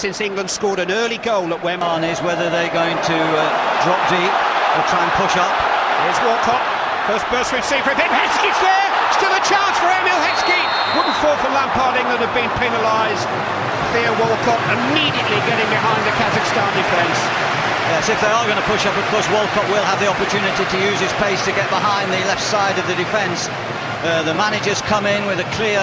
since England scored an early goal at Wembley. Is whether they're going to drop deep or try and push up. Here's Walcott. First burst we've seen from him. Heskey's there. Still a chance for Emil Heskey. Wouldn't fall for Lampard. England have been penalised. Theo Walcott immediately getting behind the Kazakhstan defence. Yes, if they are going to push up, of course, Walcott will have the opportunity to use his pace to get behind the left side of the defence. The managers come in with a clear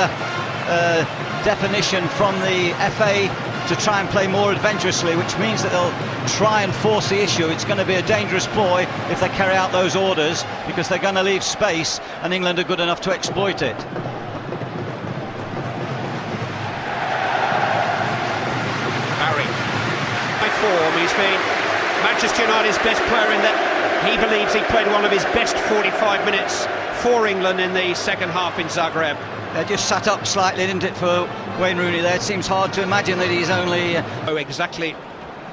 definition from the FA to try and play more adventurously, which means that they'll try and force the issue. It's going to be a dangerous ploy if they carry out those orders, because they're going to leave space, and England are good enough to exploit it. Barry, by form, he's been Manchester United's best player in that he believes he played one of his best 45 minutes for England in the second half in Zagreb. They just sat up slightly, didn't it, for Wayne Rooney there? It seems hard to imagine that he's only... Oh, exactly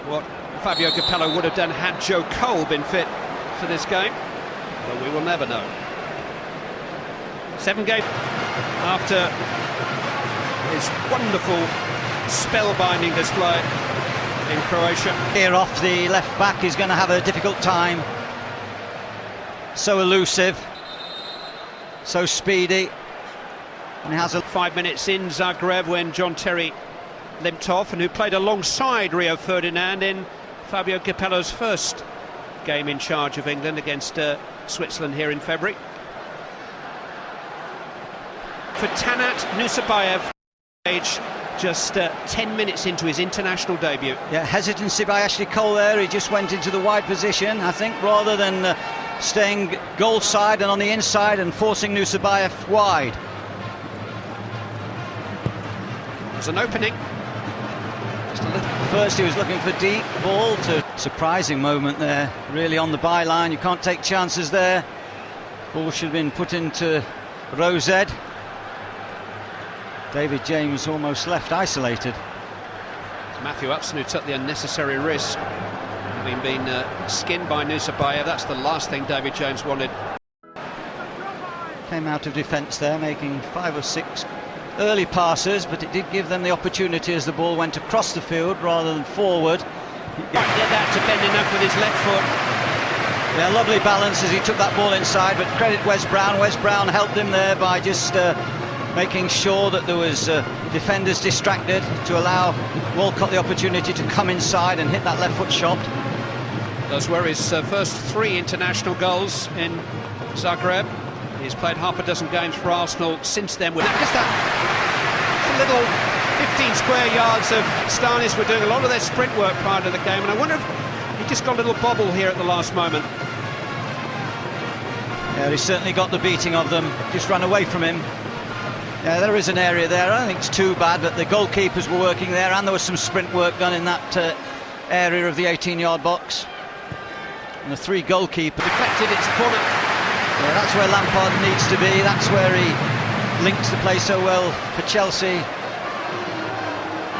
what Fabio Capello would have done had Joe Cole been fit for this game, but we will never know. 7 games after his wonderful spellbinding display in Croatia. Here off the left back is going to have a difficult time. So elusive, so speedy. And he has 5 minutes in Zagreb when John Terry limped off, and who played alongside Rio Ferdinand in Fabio Capello's first game in charge of England against Switzerland here in February. For Tanat Nusabayev, age just 10 minutes into his international debut. Yeah, hesitancy by Ashley Cole there. He just went into the wide position, I think, rather than staying goal side and on the inside and forcing Nusabayev wide. There's an opening. Just a little. First he was looking for deep ball. To surprising moment there, really on the byline. You can't take chances there. Ball should have been put into Rosed. David James almost left isolated. It's Matthew Upson who took the unnecessary risk, having been skinned by Nusabayev. That's the last thing David James wanted. Came out of defence there, making 5 or 6 early passes, but it did give them the opportunity as the ball went across the field rather than forward. Might get that to bend enough with his left foot. Yeah, lovely balance as he took that ball inside, but credit Wes Brown. Wes Brown helped him there by just making sure that there was defenders distracted to allow Walcott the opportunity to come inside and hit that left foot shot. Those were his first 3 international goals in Zagreb. He's played half a dozen games for Arsenal since then. Just that little 15 square yards of Stanis were doing a lot of their sprint work prior to the game, and I wonder if he just got a little bobble here at the last moment. Yeah, he certainly got the beating of them, just ran away from him. Yeah, there is an area there. I don't think it's too bad, but the goalkeepers were working there, and there was some sprint work done in that area of the 18-yard box. And the 3 goalkeepers deflected. It's a corner. Yeah, that's where Lampard needs to be. That's where he links the play so well for Chelsea.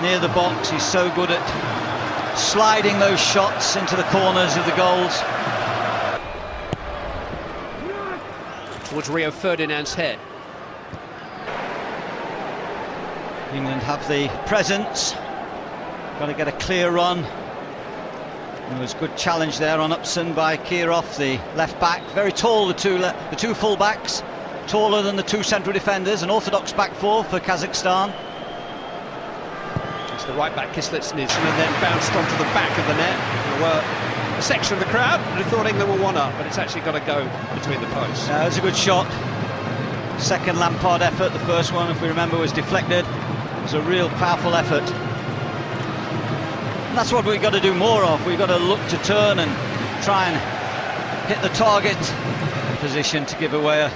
Near the box, he's so good at sliding those shots into the corners of the goals. Towards Rio Ferdinand's head. England have the presence. Got to get a clear run. There was good challenge there on Upson by Kirov, the left back. Very tall, the two full backs, taller than the 2 central defenders. An orthodox back 4 for Kazakhstan. It's the right back Kislitsyn, and then bounced onto the back of the net. There were a section of the crowd who thought England were 1 up, but it's actually got to go between the posts. That was a good shot. Second Lampard effort. The first one, if we remember, was deflected. It was a real powerful effort. That's what we've got to do more of. We've got to look to turn and try and hit the target. Position to give away a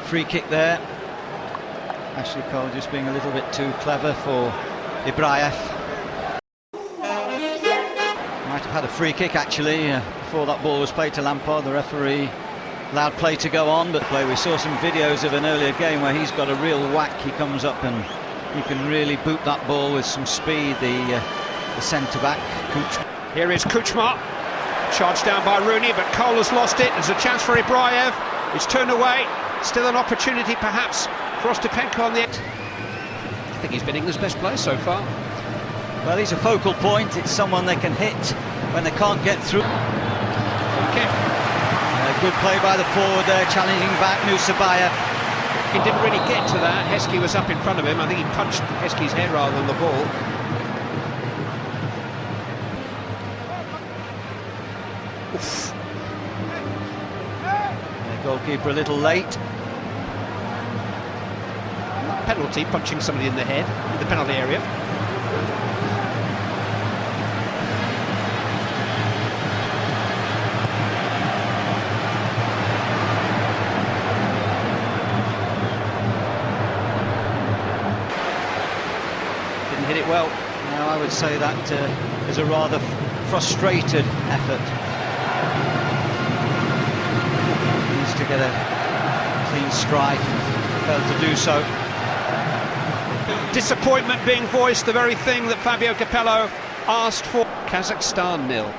free kick there. Ashley Cole just being a little bit too clever for Ibrahim. Might have had a free kick actually before that ball was played to Lampard. The referee allowed play to go on, but we saw some videos of an earlier game where he's got a real whack. He comes up and he can really boot that ball with some speed. The centre-back, Kuchma. Here is Kuchma, charged down by Rooney, but Cole has lost it. There's a chance for Ibrahim. It's turned away. Still an opportunity, perhaps, for Ostapenko on the end. I think he's been England's best player so far. Well, he's a focal point. It's someone they can hit when they can't get through. Okay. Good play by the forward there, challenging back Nusabayev. He didn't really get to that. Heskey was up in front of him. I think he punched Heskey's head rather than the ball. Oof. The goalkeeper a little late. Penalty, punching somebody in the head in the penalty area. Didn't hit it well. No, I would say that is a rather frustrated effort. Needs to get a clean strike, failed to do so. Disappointment being voiced, the very thing that Fabio Capello asked for. Kazakhstan 0.